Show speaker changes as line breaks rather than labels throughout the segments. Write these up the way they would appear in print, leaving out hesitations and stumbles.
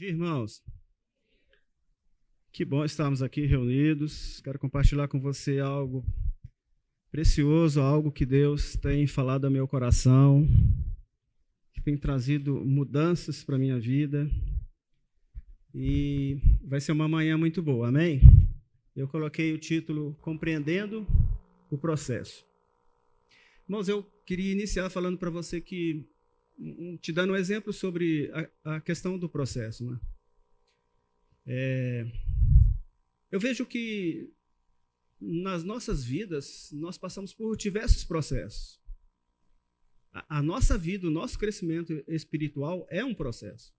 dia, irmãos. Que bom estarmos aqui reunidos. Quero compartilhar com você algo precioso, algo que Deus tem falado ao meu coração, que tem trazido mudanças para a minha vida. E vai ser uma manhã muito boa, amém? Eu coloquei o título Compreendendo o Processo. Irmãos, eu queria iniciar falando para você que, te dando um exemplo sobre a questão do processo, né? Eu vejo que nas nossas vidas nós passamos por diversos processos. A nossa vida, o nosso crescimento espiritual é um processo.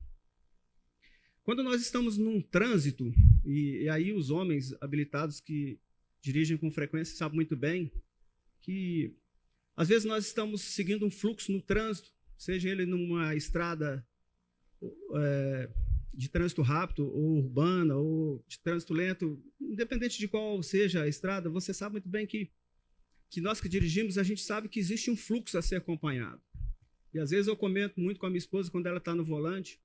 Quando nós estamos num trânsito, e aí os homens habilitados que dirigem com frequência sabem muito bem que às vezes nós estamos seguindo um fluxo no trânsito, seja ele numa estrada de trânsito rápido, ou urbana, ou de trânsito lento, independente de qual seja a estrada, você sabe muito bem que nós que dirigimos, a gente sabe que existe um fluxo a ser acompanhado. E às vezes eu comento muito com a minha esposa, quando ela está no volante,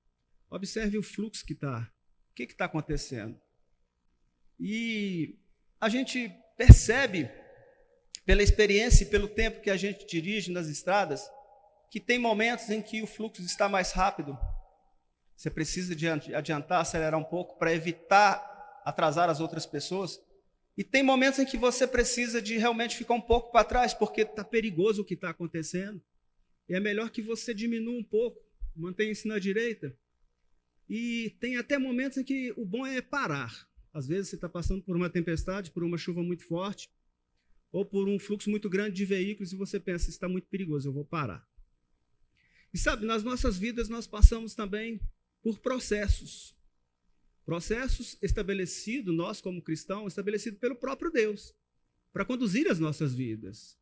observe o fluxo que está, o que está acontecendo. E a gente percebe, pela experiência e pelo tempo que a gente dirige nas estradas, que tem momentos em que o fluxo está mais rápido. Você precisa de adiantar, acelerar um pouco para evitar atrasar as outras pessoas. E tem momentos em que você precisa de realmente ficar um pouco para trás, porque está perigoso o que está acontecendo. E é melhor que você diminua um pouco, mantenha-se na direita. E tem até momentos em que o bom é parar. Às vezes você está passando por uma tempestade, por uma chuva muito forte, ou por um fluxo muito grande de veículos, e você pensa, isso está muito perigoso, eu vou parar. E sabe, nas nossas vidas nós passamos também por processos. Processos estabelecidos, nós como cristãos, estabelecidos pelo próprio Deus, para conduzir as nossas vidas.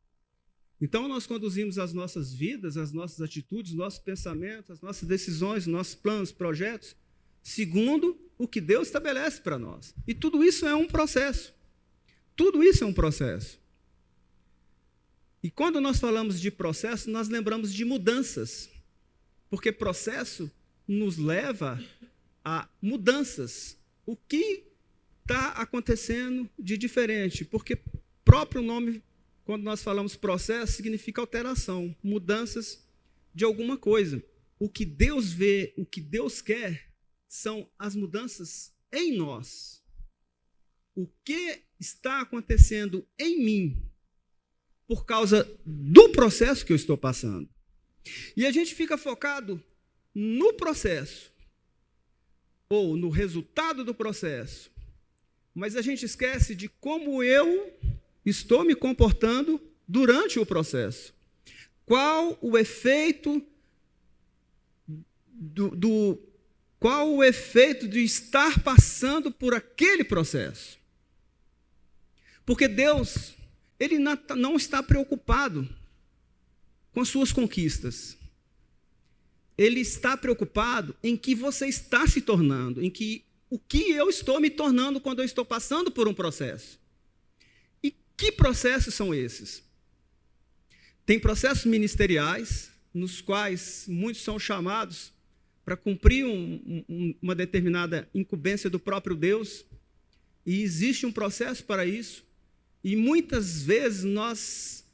Então nós conduzimos as nossas vidas, as nossas atitudes, nossos pensamentos, as nossas decisões, nossos planos, projetos, segundo o que Deus estabelece para nós. E tudo isso é um processo. Tudo isso é um processo. E quando nós falamos de processo, nós lembramos de mudanças, porque processo nos leva a mudanças. O que está acontecendo de diferente? Porque próprio nome, quando nós falamos processo, significa alteração, mudanças de alguma coisa. O que Deus vê, o que Deus quer, são as mudanças em nós. O que está acontecendo em mim por causa do processo que eu estou passando. E a gente fica focado no processo, ou no resultado do processo, mas a gente esquece de como eu estou me comportando durante o processo. Qual o efeito qual o efeito de estar passando por aquele processo? Porque Deus, Ele não está preocupado com as suas conquistas. Ele está preocupado em que você está se tornando, o que eu estou me tornando quando eu estou passando por um processo. E que processos são esses? Tem processos ministeriais, nos quais muitos são chamados para cumprir uma determinada incumbência do próprio Deus, e existe um processo para isso. E muitas vezes nós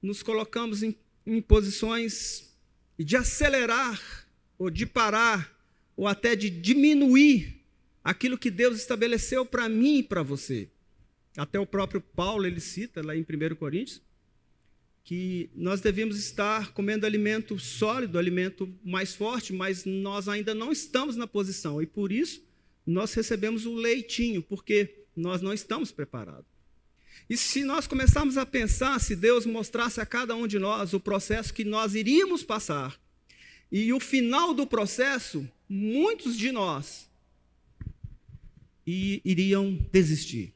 nos colocamos em posições de acelerar, ou de parar, ou até de diminuir aquilo que Deus estabeleceu para mim e para você. Até o próprio Paulo, ele cita lá em 1 Coríntios, que nós devemos estar comendo alimento sólido, alimento mais forte, mas nós ainda não estamos na posição. E por isso nós recebemos o leitinho, porque nós não estamos preparados. E se nós começarmos a pensar, se Deus mostrasse a cada um de nós o processo que nós iríamos passar, e o final do processo, muitos de nós iriam desistir.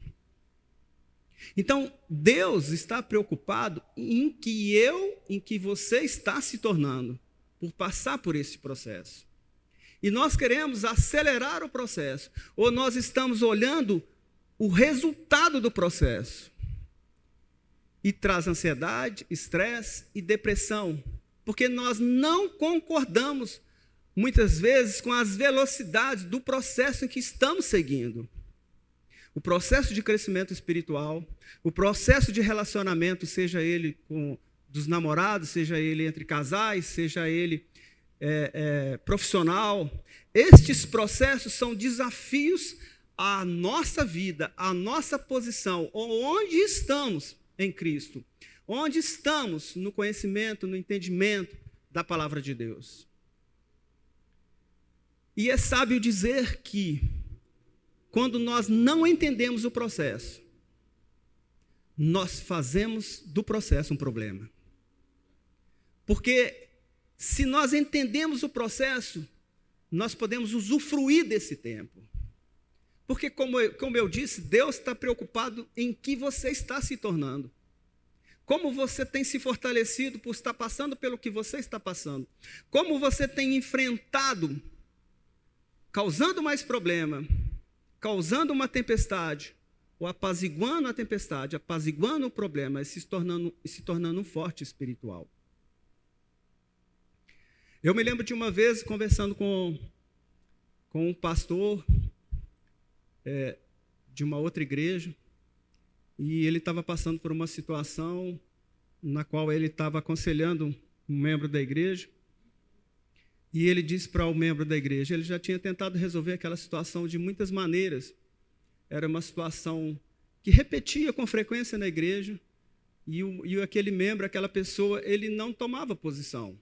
Então, Deus está preocupado em que você está se tornando, por passar por esse processo. E nós queremos acelerar o processo, ou nós estamos olhando o resultado do processo. E traz ansiedade, estresse e depressão, porque nós não concordamos muitas vezes com as velocidades do processo em que estamos seguindo. O processo de crescimento espiritual, o processo de relacionamento, seja ele com dos namorados, seja ele entre casais, seja ele profissional. Estes processos são desafios à nossa vida, à nossa posição, onde estamos em Cristo, onde estamos no conhecimento, no entendimento da palavra de Deus. E é sábio dizer que, quando nós não entendemos o processo, nós fazemos do processo um problema. Porque se nós entendemos o processo, nós podemos usufruir desse tempo. Porque, como eu disse, Deus está preocupado em que você está se tornando. Como você tem se fortalecido por estar passando pelo que você está passando. Como você tem enfrentado, causando mais problema, causando uma tempestade, ou apaziguando a tempestade, apaziguando o problema, e se tornando um forte espiritual. Eu me lembro de uma vez conversando com um pastor de uma outra igreja, e ele estava passando por uma situação na qual ele estava aconselhando um membro da igreja, e ele disse para o membro da igreja, ele já tinha tentado resolver aquela situação de muitas maneiras, era uma situação que repetia com frequência na igreja, e aquele membro, aquela pessoa, ele não tomava posição.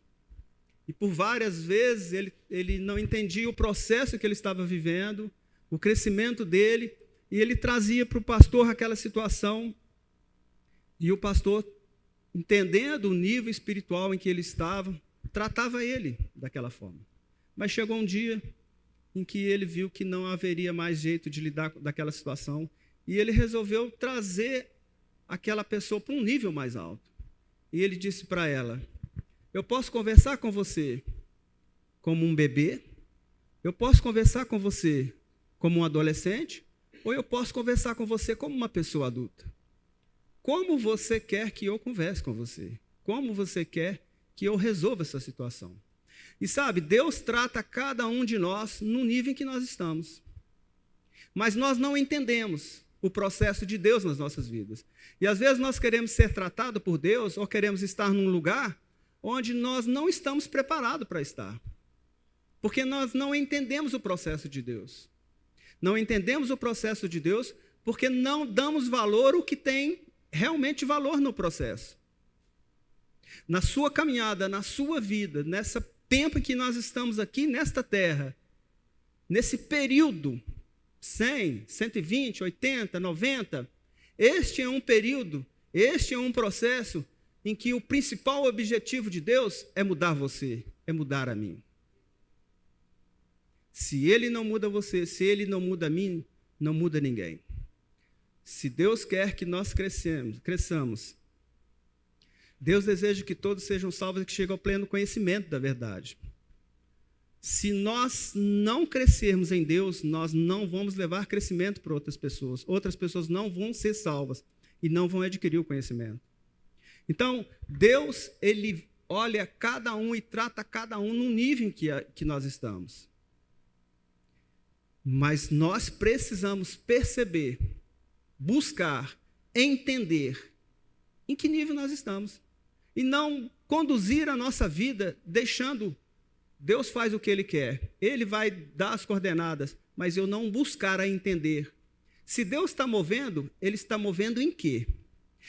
E por várias vezes ele não entendia o processo que ele estava vivendo, o crescimento dele, e ele trazia para o pastor aquela situação, e o pastor, entendendo o nível espiritual em que ele estava, tratava ele daquela forma. Mas chegou um dia em que ele viu que não haveria mais jeito de lidar daquela situação, e ele resolveu trazer aquela pessoa para um nível mais alto. E ele disse para ela: eu posso conversar com você como um bebê, eu posso conversar com você como um adolescente, ou eu posso conversar com você como uma pessoa adulta. Como você quer que eu converse com você? Como você quer que eu resolva essa situação? E sabe, Deus trata cada um de nós no nível em que nós estamos. Mas nós não entendemos o processo de Deus nas nossas vidas. E às vezes nós queremos ser tratados por Deus, ou queremos estar num lugar onde nós não estamos preparados para estar. Porque nós não entendemos o processo de Deus. Não entendemos o processo de Deus porque não damos valor ao que tem realmente valor no processo. Na sua caminhada, na sua vida, nesse tempo em que nós estamos aqui nesta terra, nesse período, 100, 120, 80, 90, este é um período, este é um processo em que o principal objetivo de Deus é mudar você, é mudar a mim. Se Ele não muda você, se Ele não muda a mim, não muda ninguém. Se Deus quer que nós cresçamos, Deus deseja que todos sejam salvos e que cheguem ao pleno conhecimento da verdade. Se nós não crescermos em Deus, nós não vamos levar crescimento para outras pessoas não vão ser salvas e não vão adquirir o conhecimento. Então, Deus, Ele olha cada um e trata cada um no nível em que nós estamos. Mas nós precisamos perceber, buscar, entender em que nível nós estamos. E não conduzir a nossa vida deixando Deus faz o que Ele quer. Ele vai dar as coordenadas, mas eu não buscar a entender. Se Deus está movendo, Ele está movendo em quê?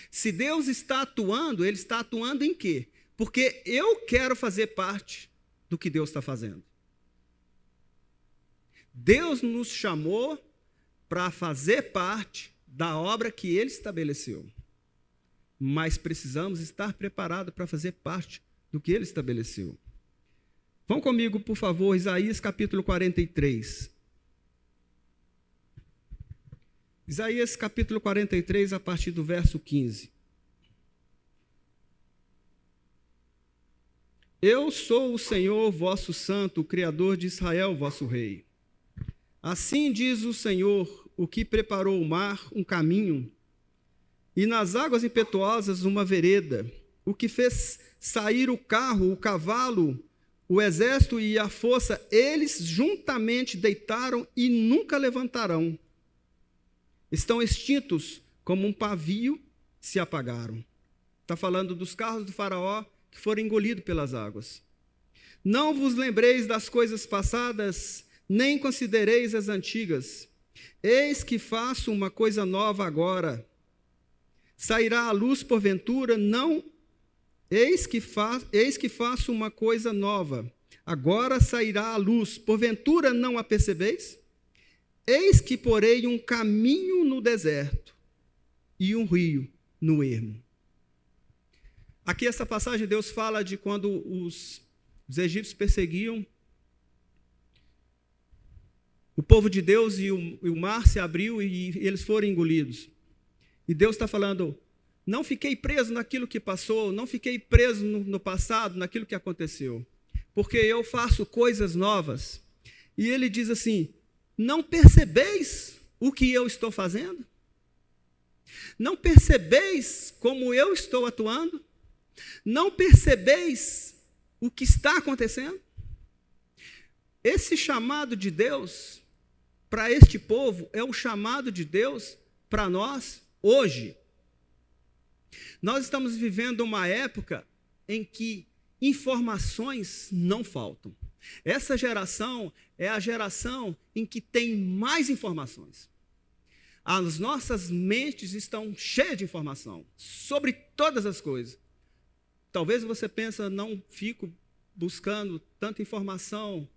Se Deus está atuando, Ele está atuando em quê? Porque eu quero fazer parte do que Deus está fazendo. Deus nos chamou para fazer parte da obra que Ele estabeleceu. Mas precisamos estar preparados para fazer parte do que Ele estabeleceu. Vão comigo, por favor, Isaías capítulo 43. Isaías capítulo 43, a partir do verso 15. Eu sou o Senhor, vosso santo, o Criador de Israel, vosso rei. Assim diz o Senhor, o que preparou o mar, um caminho, e nas águas impetuosas uma vereda, o que fez sair o carro, o cavalo, O exército e a força, eles juntamente deitaram e nunca levantarão. Estão extintos como um pavio, se apagaram. Está falando dos carros do faraó que foram engolidos pelas águas. Não vos lembreis das coisas passadas, nem considereis as antigas. Eis que faço uma coisa nova agora. Sairá a luz porventura, não. Eis que faço uma coisa nova. Agora sairá a luz, porventura não a percebeis? Eis que porei um caminho no deserto e um rio no ermo. Aqui essa passagem Deus fala de quando os egípcios perseguiam o povo de Deus e o mar se abriu e eles foram engolidos. E Deus está falando, não fiquei preso naquilo que passou, não fiquei preso no passado, naquilo que aconteceu, porque eu faço coisas novas. E ele diz assim, não percebeis o que eu estou fazendo? Não percebeis como eu estou atuando? Não percebeis o que está acontecendo? Esse chamado de Deus para este povo é o chamado de Deus para nós hoje. Nós estamos vivendo uma época em que informações não faltam. Essa geração é a geração em que tem mais informações. As nossas mentes estão cheias de informação sobre todas as coisas. Talvez você pense, não fico buscando tanta informação,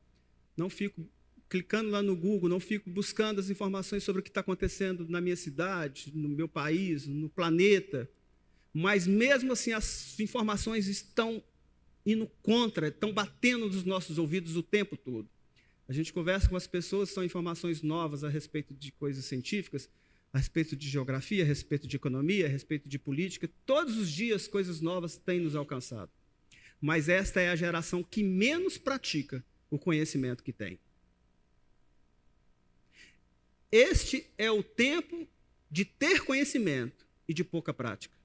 não fico clicando lá no Google, não fico buscando as informações sobre o que está acontecendo na minha cidade, no meu país, no planeta. Mas mesmo assim as informações estão indo contra, estão batendo nos nossos ouvidos o tempo todo. A gente conversa com as pessoas, são informações novas a respeito de coisas científicas, a respeito de geografia, a respeito de economia, a respeito de política. Todos os dias coisas novas têm nos alcançado. Mas esta é a geração que menos pratica o conhecimento que tem. Este é o tempo de ter conhecimento e de pouca prática.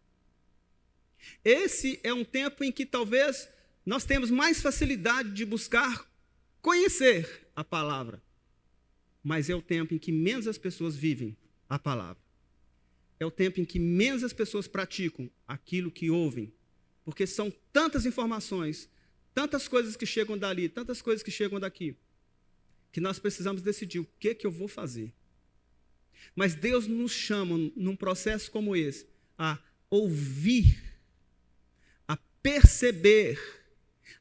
Esse é um tempo em que talvez nós temos mais facilidade de buscar conhecer a palavra, mas é o tempo em que menos as pessoas vivem a palavra. É o tempo em que menos as pessoas praticam aquilo que ouvem, porque são tantas informações, tantas coisas que chegam dali, tantas coisas que chegam daqui, que nós precisamos decidir o que eu vou fazer. Mas Deus nos chama, num processo como esse, a ouvir, a perceber,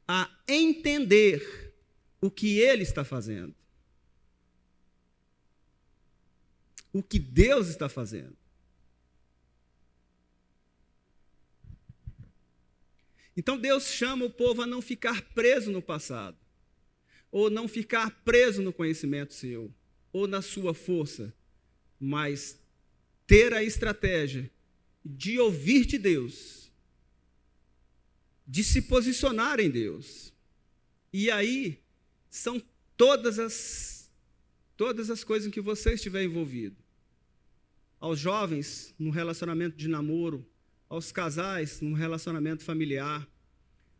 a entender o que Ele está fazendo. O que Deus está fazendo. Então Deus chama o povo a não ficar preso no passado, ou não ficar preso no conhecimento seu, ou na sua força, mas ter a estratégia de ouvir de Deus, de se posicionar em Deus. E aí são todas as coisas em que você estiver envolvido. Aos jovens, no relacionamento de namoro, aos casais, no relacionamento familiar,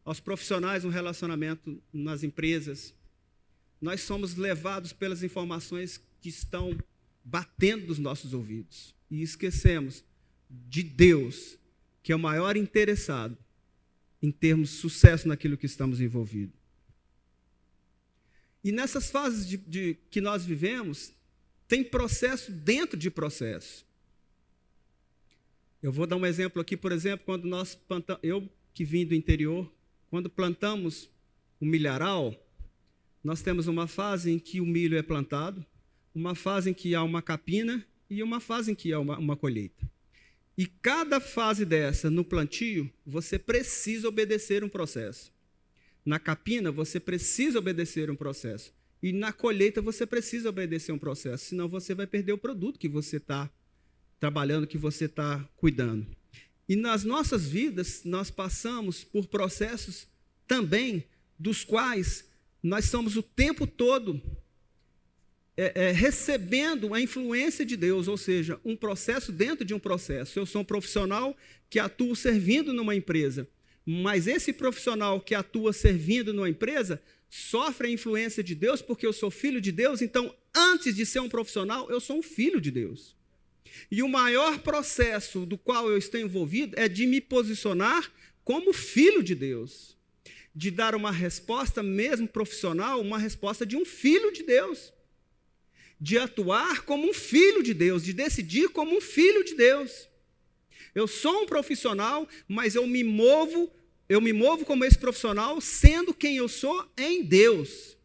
aos profissionais, no relacionamento nas empresas. Nós somos levados pelas informações que estão batendo nos nossos ouvidos. E esquecemos de Deus, que é o maior interessado em termos sucesso naquilo que estamos envolvidos. E nessas fases que nós vivemos, tem processo dentro de processo. Eu vou dar um exemplo aqui, por exemplo, quando nós plantamos, eu que vim do interior, quando plantamos o milharal, nós temos uma fase em que o milho é plantado, uma fase em que há uma capina e uma fase em que há uma colheita. E cada fase dessa, no plantio, você precisa obedecer um processo. Na capina, você precisa obedecer um processo. E na colheita, você precisa obedecer um processo, senão você vai perder o produto que você está trabalhando, que você está cuidando. E nas nossas vidas, nós passamos por processos também, dos quais nós somos o tempo todo recebendo a influência de Deus, ou seja, um processo dentro de um processo. Eu sou um profissional que atua servindo numa empresa, mas esse profissional que atua servindo numa empresa sofre a influência de Deus porque eu sou filho de Deus, então, antes de ser um profissional, eu sou um filho de Deus. E o maior processo do qual eu estou envolvido é de me posicionar como filho de Deus, de dar uma resposta mesmo profissional, uma resposta de um filho de Deus, de atuar como um filho de Deus, de decidir como um filho de Deus. Eu sou um profissional, mas eu me movo como esse profissional, sendo quem eu sou em Deus.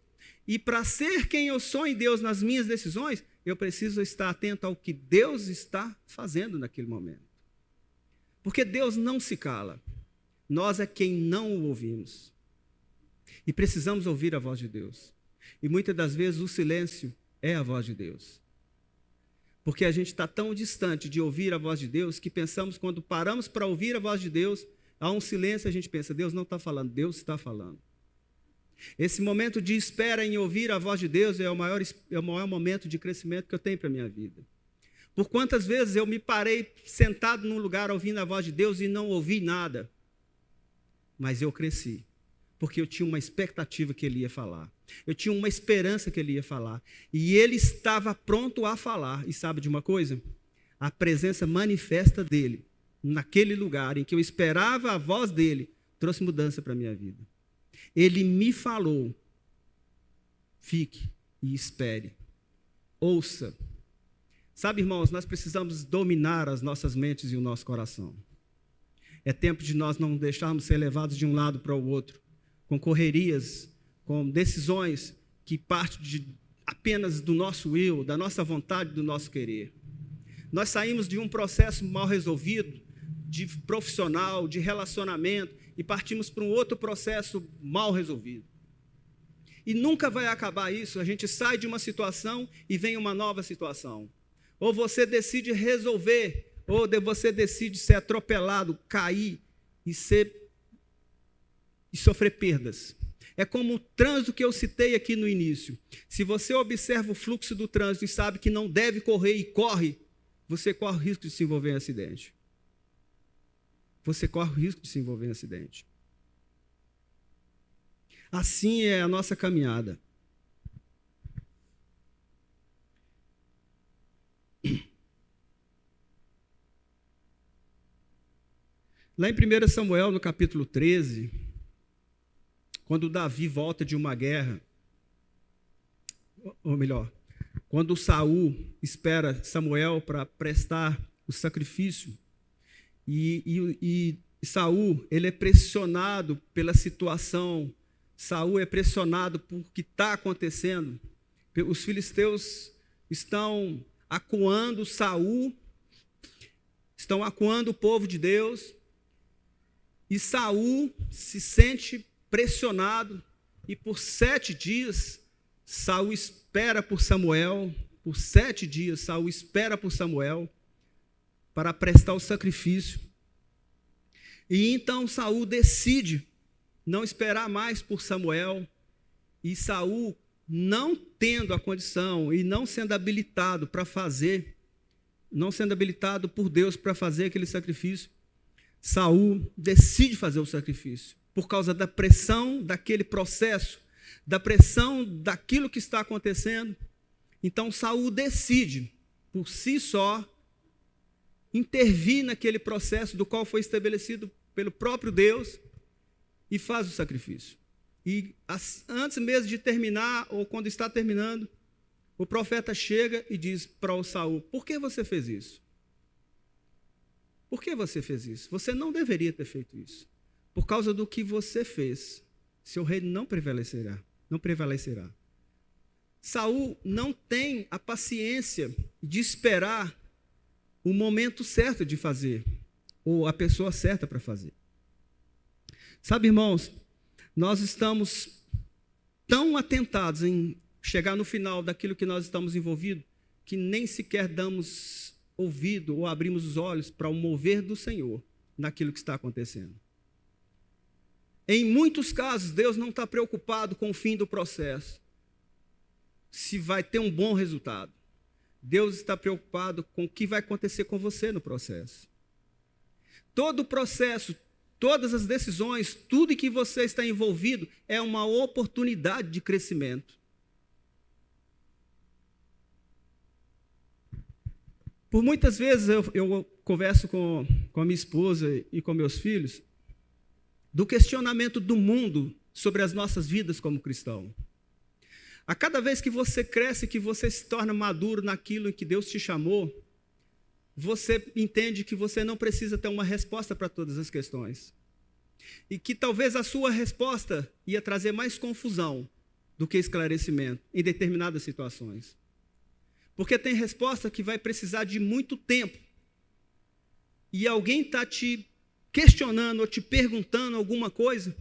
E para ser quem eu sou em Deus nas minhas decisões, eu preciso estar atento ao que Deus está fazendo naquele momento. Porque Deus não se cala. Nós é quem não o ouvimos. E precisamos ouvir a voz de Deus. E muitas das vezes o silêncio é a voz de Deus. Porque a gente está tão distante de ouvir a voz de Deus que pensamos, quando paramos para ouvir a voz de Deus, há um silêncio, a gente pensa, Deus não está falando, Deus está falando. Esse momento de espera em ouvir a voz de Deus é o maior momento de crescimento que eu tenho para a minha vida. Por quantas vezes eu me parei sentado num lugar ouvindo a voz de Deus e não ouvi nada, mas eu cresci, porque eu tinha uma expectativa que Ele ia falar. Eu tinha uma esperança que Ele ia falar. E Ele estava pronto a falar. E sabe de uma coisa? A presença manifesta dEle, naquele lugar em que eu esperava a voz dEle, trouxe mudança para a minha vida. Ele me falou, fique e espere, ouça. Sabe, irmãos, nós precisamos dominar as nossas mentes e o nosso coração. É tempo de nós não deixarmos ser levados de um lado para o outro, com correrias, com decisões que partem apenas do nosso eu, da nossa vontade, do nosso querer. Nós saímos de um processo mal resolvido, de profissional, de relacionamento, e partimos para um outro processo mal resolvido. E nunca vai acabar isso. A gente sai de uma situação e vem uma nova situação. Ou você decide resolver, ou você decide ser atropelado, cair e sofrer perdas. É como o trânsito que eu citei aqui no início. Se você observa o fluxo do trânsito e sabe que não deve correr e corre, você corre o risco de se envolver em acidente. Você corre o risco de se envolver em acidente. Assim é a nossa caminhada. Lá em 1 Samuel, no capítulo 13, quando Davi volta de uma guerra, ou melhor, quando Saul espera Samuel para prestar o sacrifício, e Saul, ele é pressionado pela situação, Saul é pressionado por o que está acontecendo. Os filisteus estão acuando Saul, estão acuando o povo de Deus, e Saul se sente pressionado, e por 7 dias, Saul espera por Samuel, por 7 dias, Saul espera por Samuel, para prestar o sacrifício. E então Saul decide não esperar mais por Samuel, e Saul, não tendo a condição e não sendo habilitado para fazer, não sendo habilitado por Deus para fazer aquele sacrifício, Saul decide fazer o sacrifício, por causa da pressão daquele processo, da pressão daquilo que está acontecendo. Então Saul decide, por si só, intervir naquele processo do qual foi estabelecido pelo próprio Deus e faz o sacrifício. E antes mesmo de terminar, ou quando está terminando, o profeta chega e diz para o Saul: por que você fez isso? Por que você fez isso? Você não deveria ter feito isso. Por causa do que você fez, seu reino não prevalecerá. Não prevalecerá. Saul não tem a paciência de esperar o momento certo de fazer, ou a pessoa certa para fazer. Sabe, irmãos, nós estamos tão atentados em chegar no final daquilo que nós estamos envolvidos, que nem sequer damos ouvido ou abrimos os olhos para o mover do Senhor naquilo que está acontecendo. Em muitos casos, Deus não está preocupado com o fim do processo, se vai ter um bom resultado. Deus está preocupado com o que vai acontecer com você no processo. Todo o processo Todas as decisões, tudo em que você está envolvido é uma oportunidade de crescimento. Por muitas vezes eu converso com a minha esposa e com meus filhos do questionamento do mundo sobre as nossas vidas como cristão. A cada vez que você cresce, que você se torna maduro naquilo em que Deus te chamou, você entende que você não precisa ter uma resposta para todas as questões. E que talvez a sua resposta ia trazer mais confusão do que esclarecimento em determinadas situações. Porque tem resposta que vai precisar de muito tempo. E alguém está te questionando ou te perguntando alguma coisa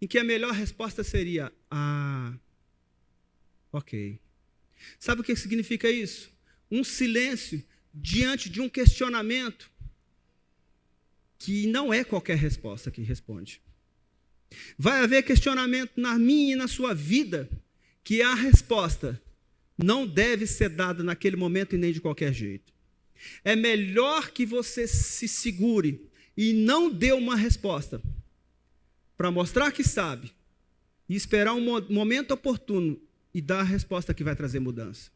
em que a melhor resposta seria: ok. Sabe o que significa isso? Um silêncio diante de um questionamento que não é qualquer resposta que responde. Vai haver questionamento na minha e na sua vida que a resposta não deve ser dada naquele momento e nem de qualquer jeito. É melhor que você se segure e não dê uma resposta para mostrar que sabe e esperar um momento oportuno e dar a resposta que vai trazer mudança.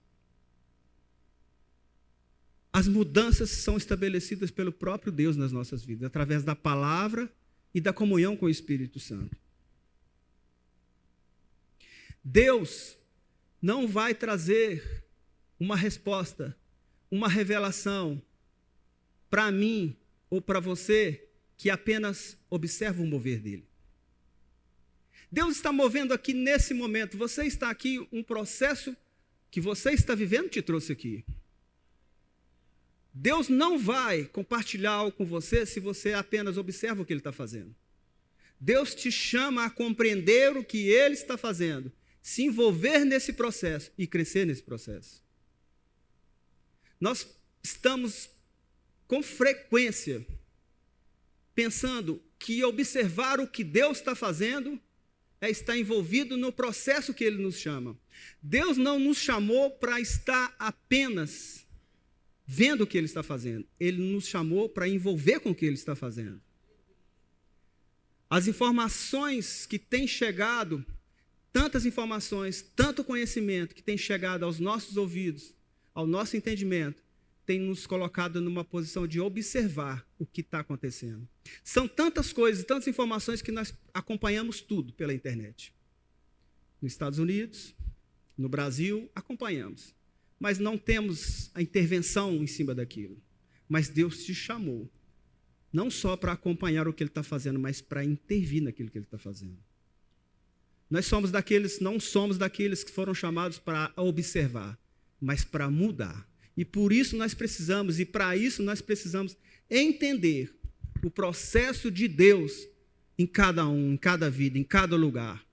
As mudanças são estabelecidas pelo próprio Deus nas nossas vidas, através da palavra e da comunhão com o Espírito Santo. Deus não vai trazer uma resposta, uma revelação para mim ou para você que apenas observa o mover dele. Deus está movendo aqui nesse momento. Você está aqui, um processo que você está vivendo te trouxe aqui. Deus não vai compartilhar algo com você se você apenas observa o que Ele está fazendo. Deus te chama a compreender o que Ele está fazendo, se envolver nesse processo e crescer nesse processo. Nós estamos com frequência pensando que observar o que Deus está fazendo é estar envolvido no processo que Ele nos chama. Deus não nos chamou para estar apenas vendo o que Ele está fazendo. Ele nos chamou para envolver com o que Ele está fazendo. As informações que têm chegado, tantas informações, tanto conhecimento que tem chegado aos nossos ouvidos, ao nosso entendimento, tem nos colocado numa posição de observar o que está acontecendo. São tantas coisas, tantas informações que nós acompanhamos tudo pela internet. Nos Estados Unidos, no Brasil, acompanhamos. Mas não temos a intervenção em cima daquilo. Mas Deus te chamou, não só para acompanhar o que Ele está fazendo, mas para intervir naquilo que Ele está fazendo. Nós não somos daqueles que foram chamados para observar, mas para mudar. E por isso nós precisamos, e para isso nós precisamos entender o processo de Deus em cada um, em cada vida, em cada lugar.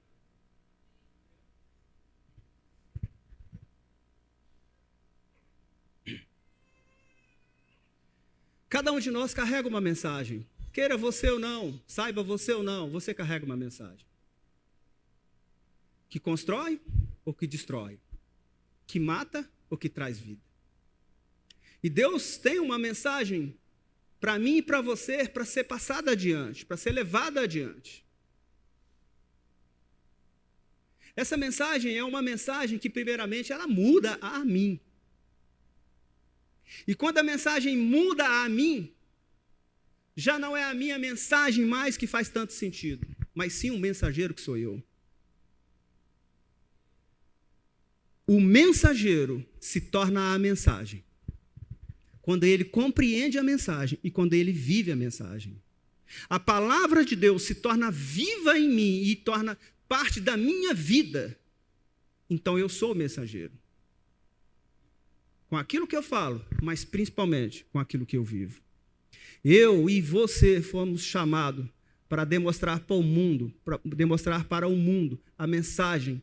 Cada um de nós carrega uma mensagem. Queira você ou não, saiba você ou não, você carrega uma mensagem. Que constrói ou que destrói. Que mata ou que traz vida. E Deus tem uma mensagem para mim e para você, para ser passada adiante, para ser levada adiante. Essa mensagem é uma mensagem que, primeiramente, ela muda a mim. E quando a mensagem muda a mim, já não é a minha mensagem mais que faz tanto sentido, mas sim um mensageiro que sou eu. O mensageiro se torna a mensagem quando ele compreende a mensagem e quando ele vive a mensagem. A palavra de Deus se torna viva em mim e torna parte da minha vida. Então eu sou o mensageiro. Com aquilo que eu falo, mas principalmente com aquilo que eu vivo. Eu e você fomos chamados para demonstrar para o mundo, a mensagem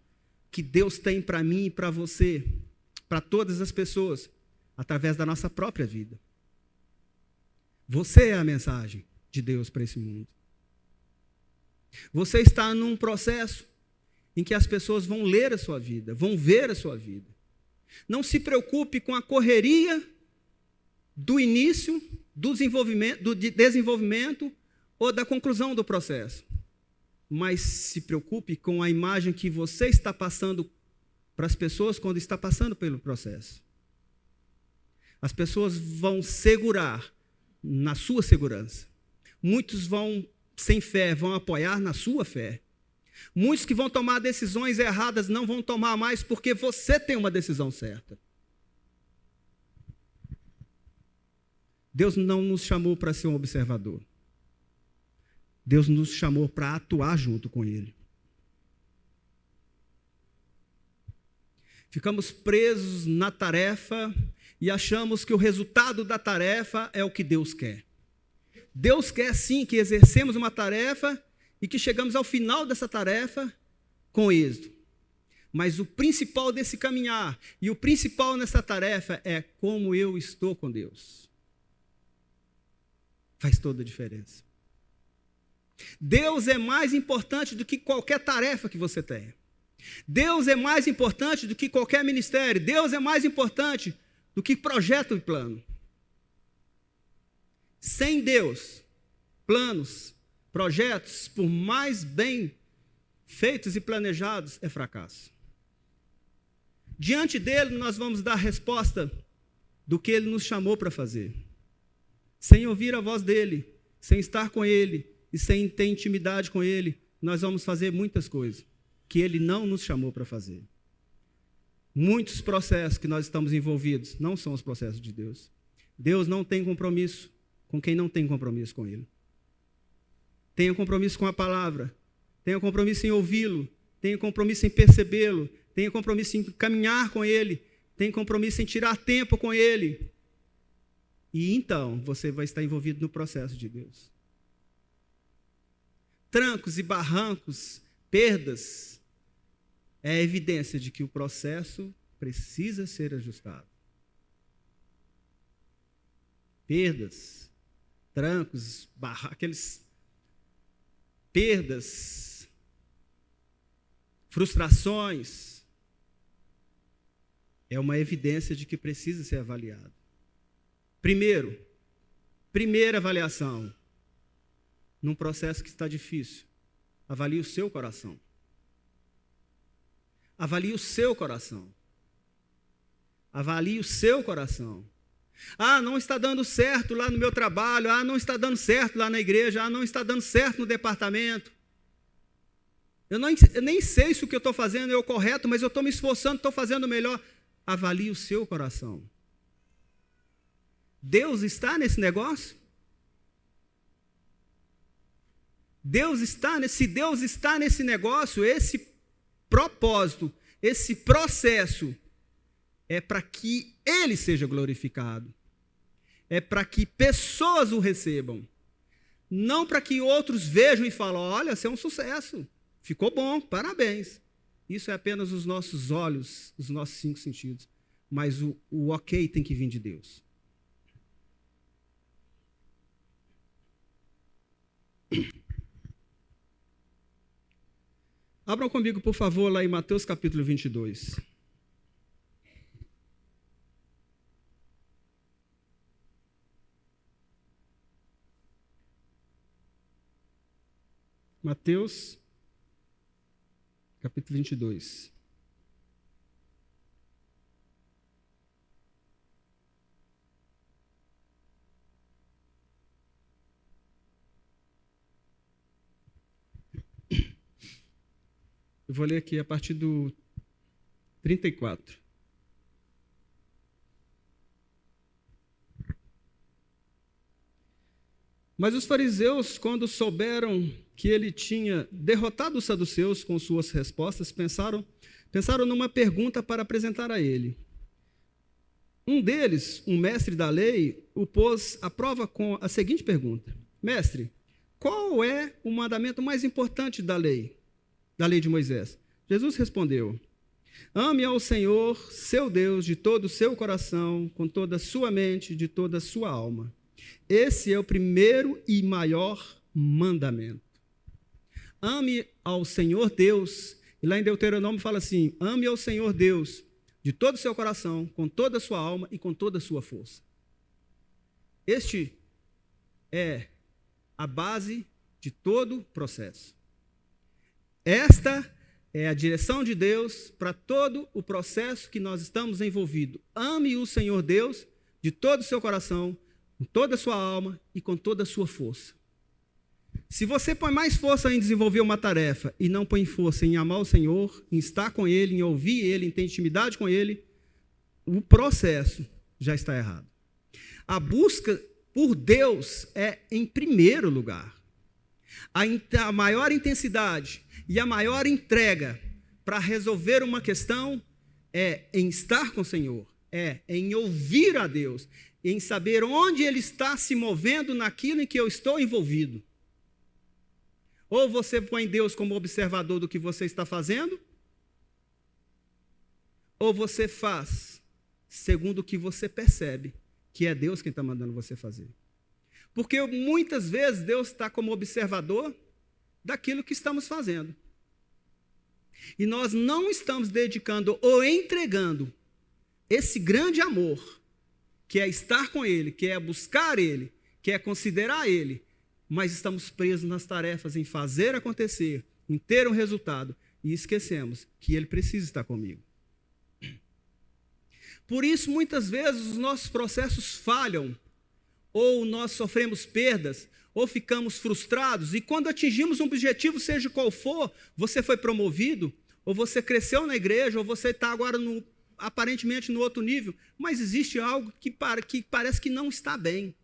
que Deus tem para mim e para você, para todas as pessoas, através da nossa própria vida. Você é a mensagem de Deus para esse mundo. Você está num processo em que as pessoas vão ler a sua vida, vão ver a sua vida. Não se preocupe com a correria do início, do desenvolvimento ou da conclusão do processo, mas se preocupe com a imagem que você está passando para as pessoas quando está passando pelo processo. As pessoas vão segurar na sua segurança. Muitos vão, sem fé, vão apoiar na sua fé. Muitos que vão tomar decisões erradas não vão tomar mais porque você tem uma decisão certa. Deus não nos chamou para ser um observador. Deus nos chamou para atuar junto com Ele. Ficamos presos na tarefa e achamos que o resultado da tarefa é o que Deus quer. Deus quer sim que exercemos uma tarefa e que chegamos ao final dessa tarefa com êxito. Mas o principal desse caminhar e o principal nessa tarefa é como eu estou com Deus. Faz toda a diferença. Deus é mais importante do que qualquer tarefa que você tenha. Deus é mais importante do que qualquer ministério. Deus é mais importante do que projeto e plano. Sem Deus, planos, projetos, por mais bem feitos e planejados, é fracasso. Diante dele, nós vamos dar resposta do que ele nos chamou para fazer. Sem ouvir a voz dele, sem estar com ele e sem ter intimidade com ele, nós vamos fazer muitas coisas que ele não nos chamou para fazer. Muitos processos que nós estamos envolvidos não são os processos de Deus. Deus não tem compromisso com quem não tem compromisso com ele. Tenha compromisso com a palavra, tenha compromisso em ouvi-lo, tenha compromisso em percebê-lo, tenha compromisso em caminhar com ele, tenha compromisso em tirar tempo com ele. E então você vai estar envolvido no processo de Deus. Trancos e barrancos, perdas, é a evidência de que o processo precisa ser ajustado. Perdas, trancos, perdas, frustrações, é uma evidência de que precisa ser avaliado. Primeira avaliação, num processo que está difícil, avalie o seu coração. Avalie o seu coração. Avalie o seu coração. Ah, não está dando certo lá no meu trabalho. Ah, não está dando certo lá na igreja. Ah, não está dando certo no departamento. Eu nem sei se o que eu estou fazendo é o correto, mas eu estou me esforçando, estou fazendo o melhor. Avalie o seu coração. Deus está nesse negócio? Se Deus está nesse negócio, esse propósito, esse processo, é para que Ele seja glorificado. É para que pessoas o recebam. Não para que outros vejam e falem, olha, você é um sucesso. Ficou bom, parabéns. Isso é apenas os nossos olhos, os nossos 5 sentidos. Mas o ok tem que vir de Deus. Abram comigo, por favor, lá em Mateus capítulo 22. Mateus capítulo 22. Eu vou ler aqui a partir do 34. Mas os fariseus, quando souberam que ele tinha derrotado os saduceus com suas respostas, pensaram numa pergunta para apresentar a ele. Um deles, um mestre da lei, o pôs à prova com a seguinte pergunta: Mestre, qual é o mandamento mais importante da lei de Moisés? Jesus respondeu: ame ao Senhor, seu Deus, de todo o seu coração, com toda a sua mente, de toda a sua alma. Esse é o primeiro e maior mandamento. Ame ao Senhor Deus, e lá em Deuteronômio fala assim: ame ao Senhor Deus de todo o seu coração, com toda a sua alma e com toda a sua força. Este é a base de todo o processo. Esta é a direção de Deus para todo o processo que nós estamos envolvidos. Ame o Senhor Deus de todo o seu coração, com toda a sua alma e com toda a sua força. Se você põe mais força em desenvolver uma tarefa e não põe força em amar o Senhor, em estar com Ele, em ouvir Ele, em ter intimidade com Ele, o processo já está errado. A busca por Deus é em primeiro lugar. A maior intensidade e a maior entrega para resolver uma questão é em estar com o Senhor, é em ouvir a Deus, em saber onde Ele está se movendo naquilo em que eu estou envolvido. Ou você põe Deus como observador do que você está fazendo, ou você faz segundo o que você percebe, que é Deus quem está mandando você fazer. Porque muitas vezes Deus está como observador daquilo que estamos fazendo. E nós não estamos dedicando ou entregando esse grande amor, que é estar com Ele, que é buscar Ele, que é considerar Ele, mas estamos presos nas tarefas em fazer acontecer, em ter um resultado, e esquecemos que Ele precisa estar comigo. Por isso, muitas vezes, os nossos processos falham, ou nós sofremos perdas, ou ficamos frustrados, e quando atingimos um objetivo, seja qual for, você foi promovido, ou você cresceu na igreja, ou você está agora aparentemente no outro nível, mas existe algo que parece que não está bem.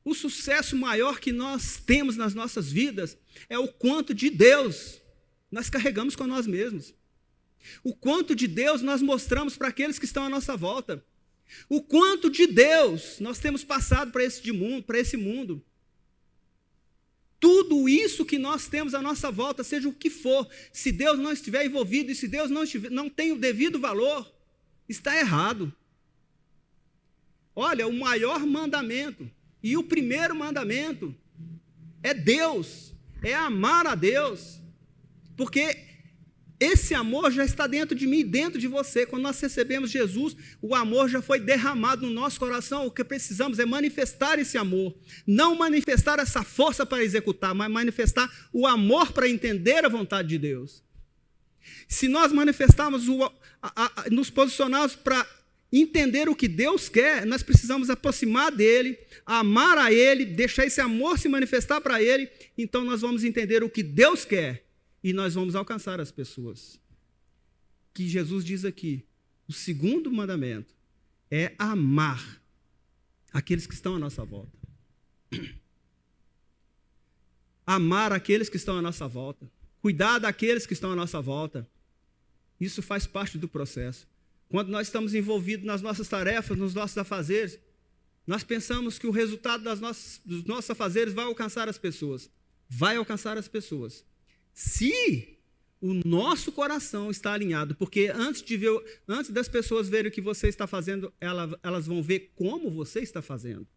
O sucesso maior que nós temos nas nossas vidas é o quanto de Deus nós carregamos com nós mesmos. O quanto de Deus nós mostramos para aqueles que estão à nossa volta. O quanto de Deus nós temos passado para esse mundo. Tudo isso que nós temos à nossa volta, seja o que for, se Deus não estiver envolvido e se Deus não tem o devido valor, está errado. Olha, o maior mandamento e o primeiro mandamento é Deus, é amar a Deus, porque esse amor já está dentro de mim, dentro de você. Quando nós recebemos Jesus, o amor já foi derramado no nosso coração. O que precisamos é manifestar esse amor. Não manifestar essa força para executar, mas manifestar o amor para entender a vontade de Deus. Se nós manifestarmos, nos posicionarmos para entender o que Deus quer, nós precisamos aproximar dEle, amar a Ele, deixar esse amor se manifestar para Ele. Então nós vamos entender o que Deus quer. E nós vamos alcançar as pessoas. Que Jesus diz aqui, o segundo mandamento é amar aqueles que estão à nossa volta. Amar aqueles que estão à nossa volta. Cuidar daqueles que estão à nossa volta. Isso faz parte do processo. Quando nós estamos envolvidos nas nossas tarefas, nos nossos afazeres, nós pensamos que o resultado dos nossos afazeres vai alcançar as pessoas. Vai alcançar as pessoas. Se o nosso coração está alinhado, porque antes das pessoas verem o que você está fazendo, elas vão ver como você está fazendo.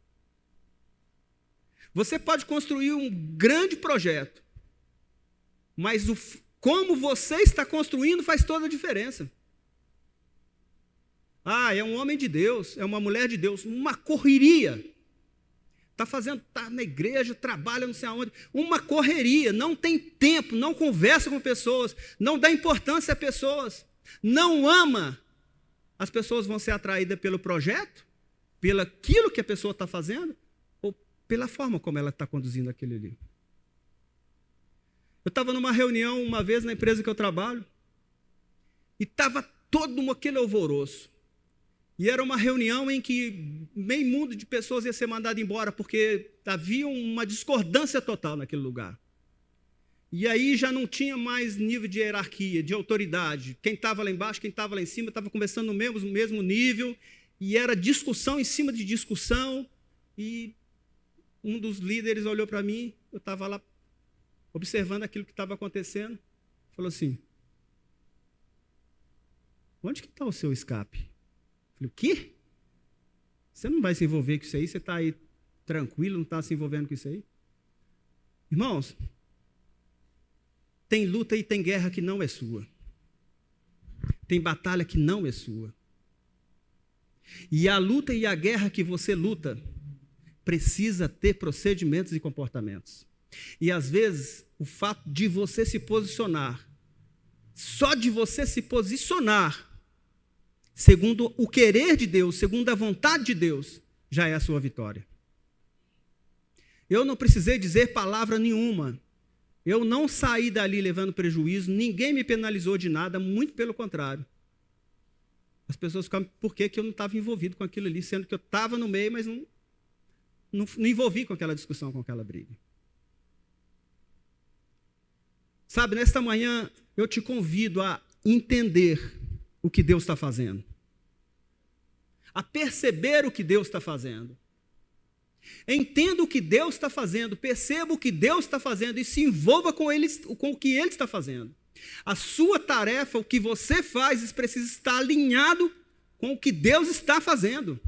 Você pode construir um grande projeto, mas como você está construindo faz toda a diferença. É um homem de Deus, é uma mulher de Deus, uma correria. Está na igreja, trabalha não sei aonde, uma correria, não tem tempo, não conversa com pessoas, não dá importância a pessoas, não ama. As pessoas vão ser atraídas pelo projeto, pelo aquilo que a pessoa está fazendo, ou pela forma como ela está conduzindo aquilo ali. Eu estava numa reunião uma vez na empresa que eu trabalho, e estava todo aquele alvoroço. E era uma reunião em que meio mundo de pessoas ia ser mandado embora, porque havia uma discordância total naquele lugar. E aí já não tinha mais nível de hierarquia, de autoridade. Quem estava lá embaixo, quem estava lá em cima, estava conversando no mesmo nível, e era discussão em cima de discussão. E um dos líderes olhou para mim, eu estava lá observando aquilo que estava acontecendo, falou assim, onde que está o seu escape? Eu falei, o quê? Você não vai se envolver com isso aí? Você está aí tranquilo, não está se envolvendo com isso aí? Irmãos, tem luta e tem guerra que não é sua. Tem batalha que não é sua. E a luta e a guerra que você luta precisa ter procedimentos e comportamentos. E às vezes, o fato de você se posicionar, só de você se posicionar, segundo o querer de Deus, segundo a vontade de Deus, já é a sua vitória. Eu não precisei dizer palavra nenhuma. Eu não saí dali levando prejuízo, ninguém me penalizou de nada, muito pelo contrário. As pessoas ficavam, por que eu não estava envolvido com aquilo ali, sendo que eu estava no meio, mas não envolvi com aquela discussão, com aquela briga. Sabe, nesta manhã eu te convido a entender o que Deus está fazendo. A perceber o que Deus está fazendo. Entenda o que Deus está fazendo, perceba o que Deus está fazendo e se envolva com o que Ele está fazendo. A sua tarefa, o que você faz, precisa estar alinhado com o que Deus está fazendo.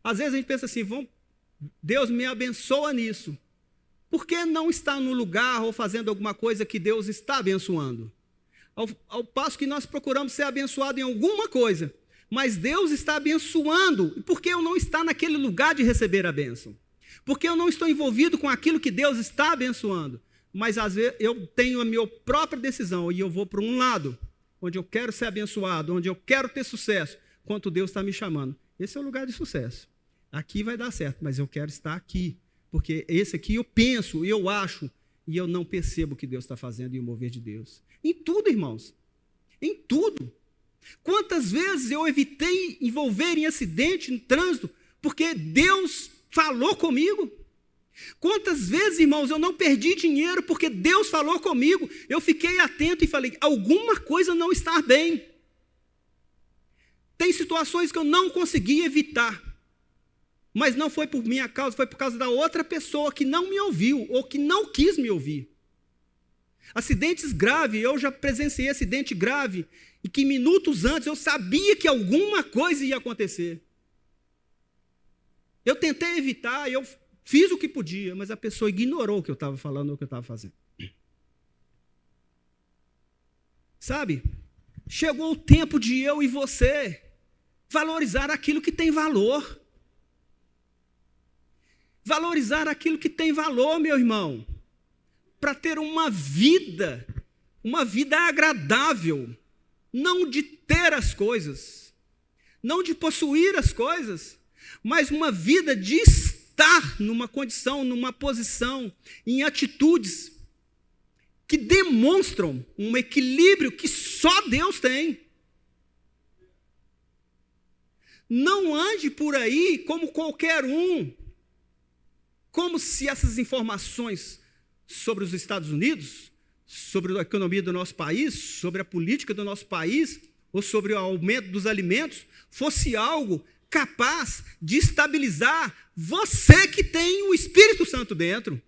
Às vezes a gente pensa assim, Deus me abençoa nisso. Por que não está no lugar ou fazendo alguma coisa que Deus está abençoando? Ao passo que nós procuramos ser abençoados em alguma coisa, mas Deus está abençoando. Por que eu não estou naquele lugar de receber a bênção? Por que eu não estou envolvido com aquilo que Deus está abençoando? Mas às vezes eu tenho a minha própria decisão e eu vou para um lado, onde eu quero ser abençoado, onde eu quero ter sucesso, quanto Deus está me chamando. Esse é o lugar de sucesso. Aqui vai dar certo, mas eu quero estar aqui, porque esse aqui eu penso, eu acho, e eu não percebo o que Deus está fazendo e o mover de Deus. Em tudo, irmãos. Em tudo. Quantas vezes eu evitei envolver em acidente, em trânsito, porque Deus falou comigo? Quantas vezes, irmãos, eu não perdi dinheiro porque Deus falou comigo? Eu fiquei atento e falei, alguma coisa não está bem. Tem situações que eu não consegui evitar, mas não foi por minha causa, foi por causa da outra pessoa que não me ouviu ou que não quis me ouvir. Acidentes graves, eu já presenciei acidente grave e que minutos antes eu sabia que alguma coisa ia acontecer. Eu tentei evitar, eu fiz o que podia, mas a pessoa ignorou o que eu estava falando ou o que eu estava fazendo. Sabe? Chegou o tempo de eu e você valorizar aquilo que tem valor. Valorizar aquilo que tem valor, meu irmão. Para ter uma vida agradável. Não de ter as coisas, não de possuir as coisas, mas uma vida de estar numa condição, numa posição, em atitudes que demonstram um equilíbrio que só Deus tem. Não ande por aí como qualquer um, como se essas informações sobre os Estados Unidos, sobre a economia do nosso país, sobre a política do nosso país, ou sobre o aumento dos alimentos, fosse algo capaz de estabilizar você que tem o Espírito Santo dentro.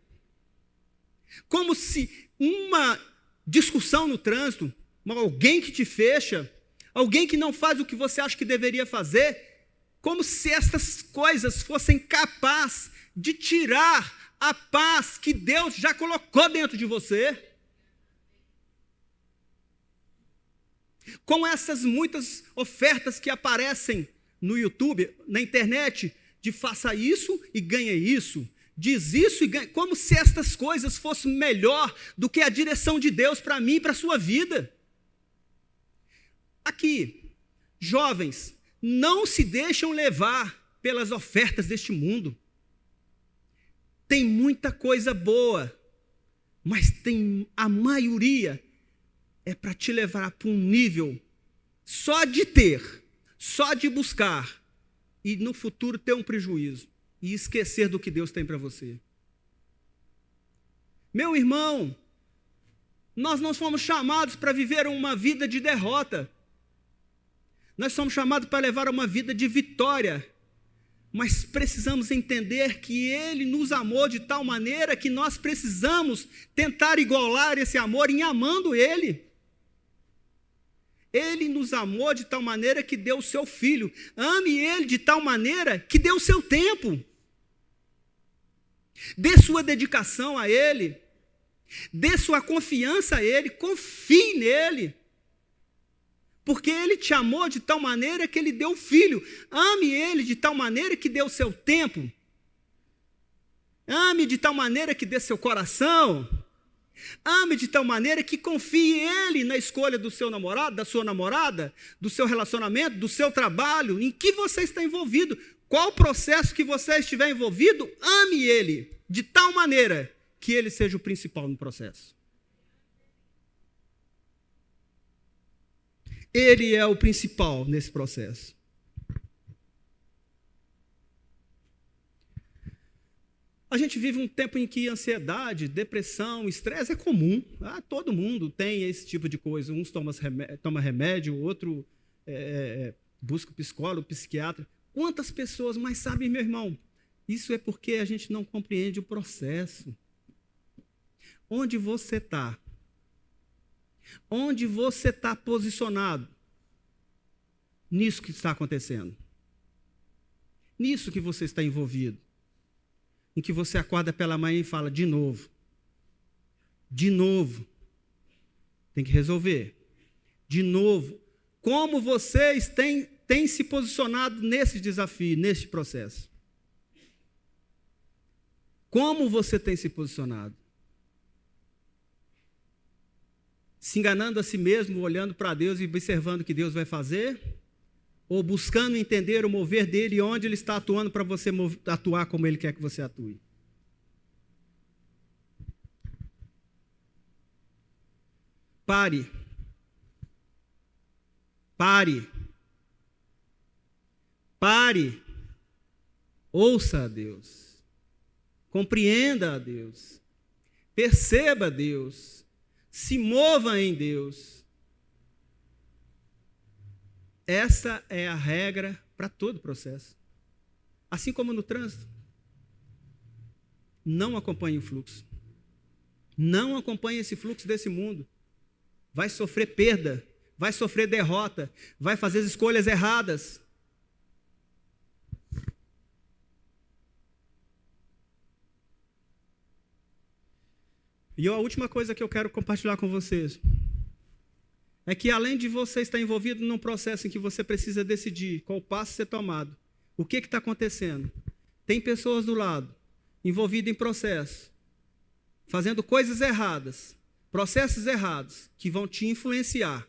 Como se uma discussão no trânsito, alguém que te fecha, alguém que não faz o que você acha que deveria fazer, como se essas coisas fossem capazes de tirar a paz que Deus já colocou dentro de você. Com essas muitas ofertas que aparecem no YouTube, na internet, de faça isso e ganhe isso, diz isso e ganhe, como se estas coisas fossem melhor do que a direção de Deus para mim e para a sua vida. Aqui, jovens, não se deixam levar pelas ofertas deste mundo. Tem muita coisa boa, mas tem a maioria é para te levar para um nível só de ter, só de buscar, e no futuro ter um prejuízo, e esquecer do que Deus tem para você. Meu irmão, nós não fomos chamados para viver uma vida de derrota. Nós somos chamados para levar uma vida de vitória. Mas precisamos entender que Ele nos amou de tal maneira que nós precisamos tentar igualar esse amor em amando Ele. Ele nos amou de tal maneira que deu o seu Filho. Ame Ele de tal maneira que dê o seu tempo. Dê sua dedicação a Ele. Dê sua confiança a Ele. Confie nele. Porque ele te amou de tal maneira que ele deu o filho. Ame ele de tal maneira que dê o seu tempo. Ame de tal maneira que dê seu coração. Ame de tal maneira que confie ele na escolha do seu namorado, da sua namorada, do seu relacionamento, do seu trabalho, em que você está envolvido. Qual processo que você estiver envolvido, ame ele de tal maneira que ele seja o principal no processo. Ele é o principal nesse processo. A gente vive um tempo em que ansiedade, depressão, estresse é comum. Todo mundo tem esse tipo de coisa. Uns tomam remédio, outro busca psicólogo, psiquiatra. Quantas pessoas, mas sabe, meu irmão, isso é porque a gente não compreende o processo. Onde você está? Onde você está posicionado nisso que está acontecendo? Nisso que você está envolvido? Em que você acorda pela manhã e fala, de novo, tem que resolver, de novo. Como vocês têm se posicionado nesse desafio, neste processo? Como você tem se posicionado? Se enganando a si mesmo, olhando para Deus e observando o que Deus vai fazer? Ou buscando entender o mover dele e onde ele está atuando para você atuar como ele quer que você atue? Pare. Ouça a Deus. Compreenda a Deus. Perceba a Deus. Se mova em Deus. Essa é a regra para todo o processo. Assim como no trânsito. Não acompanhe o fluxo. Não acompanhe esse fluxo desse mundo. Vai sofrer perda, vai sofrer derrota, vai fazer escolhas erradas. E a última coisa que eu quero compartilhar com vocês é que, além de você estar envolvido num processo em que você precisa decidir qual passo ser tomado, o que está acontecendo, tem pessoas do lado, envolvidas em processo, fazendo coisas erradas, processos errados, que vão te influenciar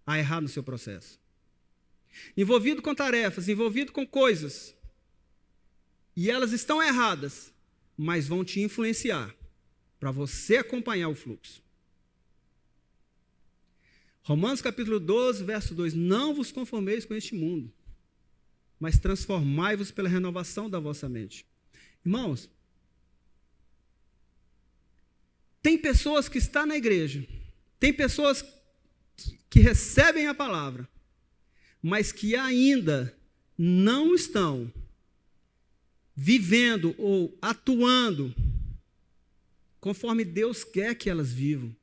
a errar no seu processo. Envolvido com tarefas, envolvido com coisas, e elas estão erradas, mas vão te influenciar para você acompanhar o fluxo. Romanos capítulo 12, verso 2. Não vos conformeis com este mundo, mas transformai-vos pela renovação da vossa mente. Irmãos, tem pessoas que estão na igreja, tem pessoas que recebem a palavra, mas que ainda não estão vivendo ou atuando conforme Deus quer que elas vivam.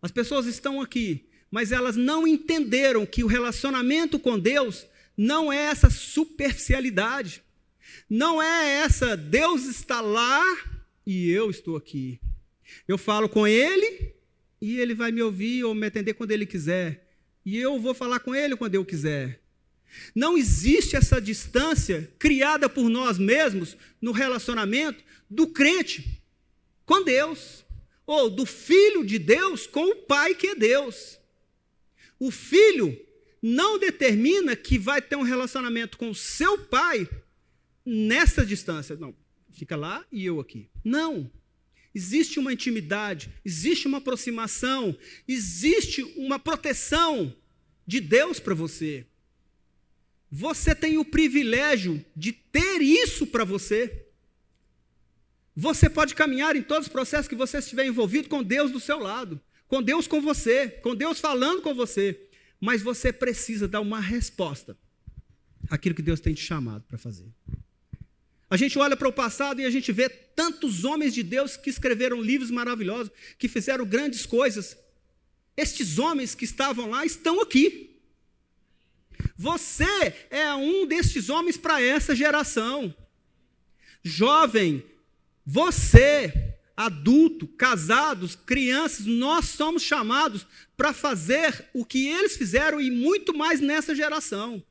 As pessoas estão aqui, mas elas não entenderam que o relacionamento com Deus não é essa superficialidade, não é essa Deus está lá e eu estou aqui. Eu falo com ele e ele vai me ouvir ou me atender quando ele quiser. E eu vou falar com ele quando eu quiser. Não existe essa distância criada por nós mesmos no relacionamento do crente com Deus, ou do filho de Deus com o pai que é Deus. O filho não determina que vai ter um relacionamento com o seu pai nessa distância. Não, fica lá e eu aqui. Não. Existe uma intimidade, existe uma aproximação, existe uma proteção de Deus para você. Você tem o privilégio de ter isso para você. Você pode caminhar em todos os processos que você estiver envolvido com Deus do seu lado, com Deus com você, com Deus falando com você, mas você precisa dar uma resposta àquilo que Deus tem te chamado para fazer. A gente olha para o passado e a gente vê tantos homens de Deus que escreveram livros maravilhosos, que fizeram grandes coisas. Estes homens que estavam lá estão aqui. Você é um destes homens para essa geração. Jovem, você, adulto, casados, crianças, nós somos chamados para fazer o que eles fizeram e muito mais nessa geração.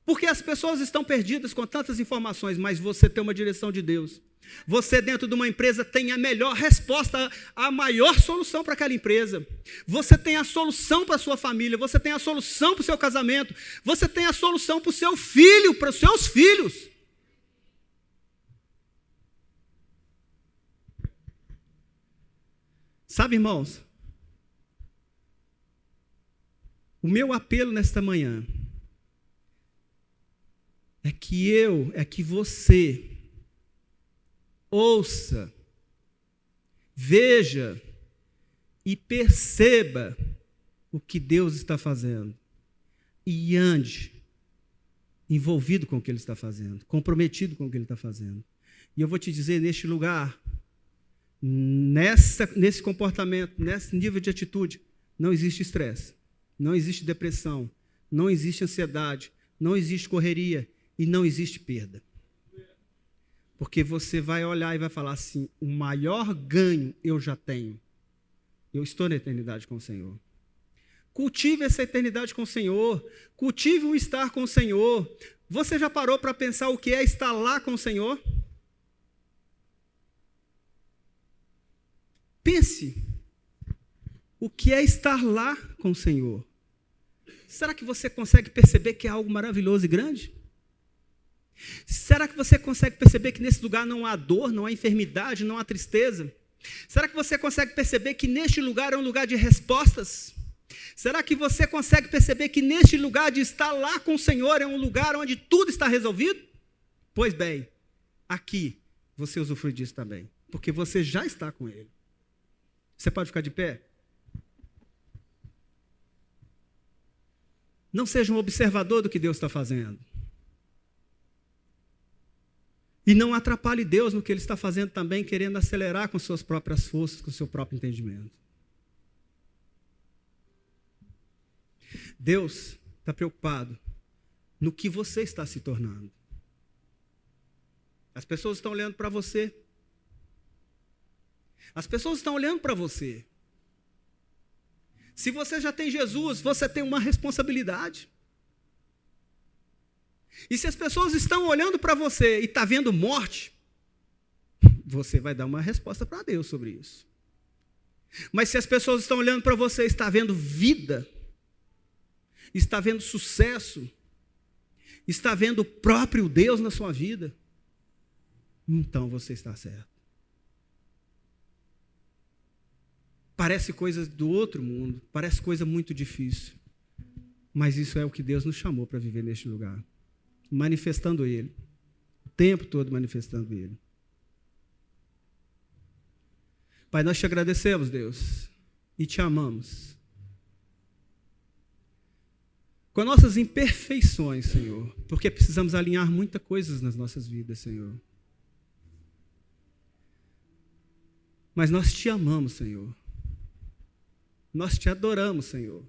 Porque as pessoas estão perdidas com tantas informações, mas você tem uma direção de Deus. Você dentro de uma empresa tem a melhor resposta, a maior solução para aquela empresa. Você tem a solução para a sua família, você tem a solução para o seu casamento, você tem a solução para o seu filho, para os seus filhos. Sabe, irmãos, o meu apelo nesta manhã é que você ouça, veja e perceba o que Deus está fazendo e ande envolvido com o que Ele está fazendo, comprometido com o que Ele está fazendo. E eu vou te dizer, neste lugar, nesse comportamento, nesse nível de atitude, não existe estresse, não existe depressão, não existe ansiedade, não existe correria e não existe perda. Porque você vai olhar e vai falar assim, o maior ganho eu já tenho. Eu estou na eternidade com o Senhor. Cultive essa eternidade com o Senhor. Cultive o estar com o Senhor. Você já parou para pensar o que é estar lá com o Senhor? Pense o que é estar lá com o Senhor. Será que você consegue perceber que é algo maravilhoso e grande? Será que você consegue perceber que nesse lugar não há dor, não há enfermidade, não há tristeza? Será que você consegue perceber que neste lugar é um lugar de respostas? Será que você consegue perceber que neste lugar de estar lá com o Senhor é um lugar onde tudo está resolvido? Pois bem, aqui você usufrui disso também, porque você já está com Ele. Você pode ficar de pé? Não seja um observador do que Deus está fazendo. E não atrapalhe Deus no que Ele está fazendo também, querendo acelerar com suas próprias forças, com seu próprio entendimento. Deus está preocupado no que você está se tornando. As pessoas estão olhando para você. As pessoas estão olhando para você. Se você já tem Jesus, você tem uma responsabilidade. E se as pessoas estão olhando para você e estão vendo morte, você vai dar uma resposta para Deus sobre isso. Mas se as pessoas estão olhando para você e estão vendo vida, está vendo sucesso, está vendo o próprio Deus na sua vida, então você está certo. Parece coisa do outro mundo, parece coisa muito difícil, mas isso é o que Deus nos chamou para viver neste lugar. Manifestando Ele, o tempo todo manifestando Ele. Pai, nós te agradecemos, Deus, e te amamos. Com nossas imperfeições, Senhor, porque precisamos alinhar muitas coisas nas nossas vidas, Senhor. Mas nós te amamos, Senhor. Nós te adoramos, Senhor.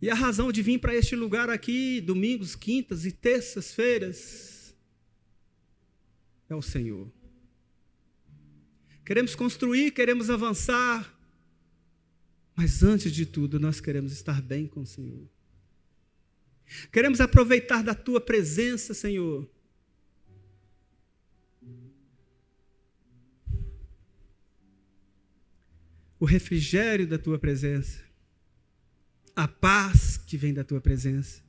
E a razão de vir para este lugar aqui, domingos, quintas e terças-feiras, é o Senhor. Queremos construir, queremos avançar, mas antes de tudo, nós queremos estar bem com o Senhor. Queremos aproveitar da Tua presença, Senhor. O refrigério da Tua presença. A paz que vem da Tua presença.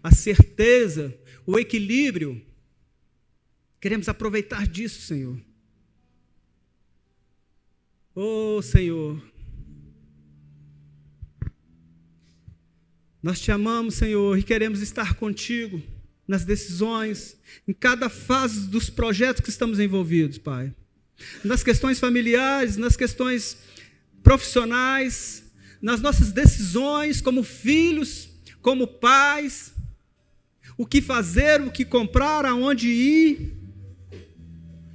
A certeza, o equilíbrio. Queremos aproveitar disso, Senhor. Oh, Senhor. Nós te amamos, Senhor, e queremos estar contigo nas decisões, em cada fase dos projetos que estamos envolvidos, Pai. Nas questões familiares, nas questões profissionais, nas nossas decisões como filhos, como pais, o que fazer, o que comprar, aonde ir,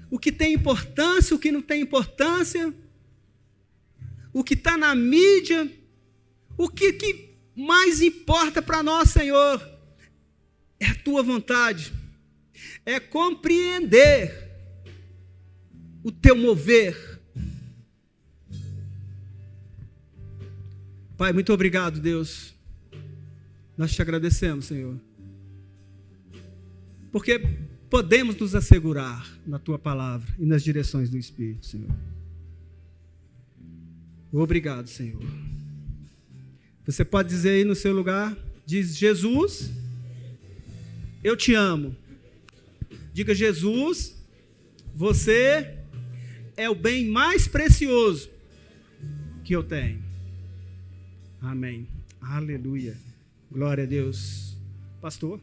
o que tem importância, o que não tem importância, o que está na mídia, o que mais importa para nós, Senhor, é a Tua vontade, é compreender o teu mover. Pai, muito obrigado, Deus. Nós te agradecemos, Senhor. Porque podemos nos assegurar na tua palavra e nas direções do Espírito, Senhor. Obrigado, Senhor. Você pode dizer aí no seu lugar, diz: Jesus, eu te amo. Diga: Jesus, você é o bem mais precioso que eu tenho. Amém. Aleluia. Glória a Deus. Pastor.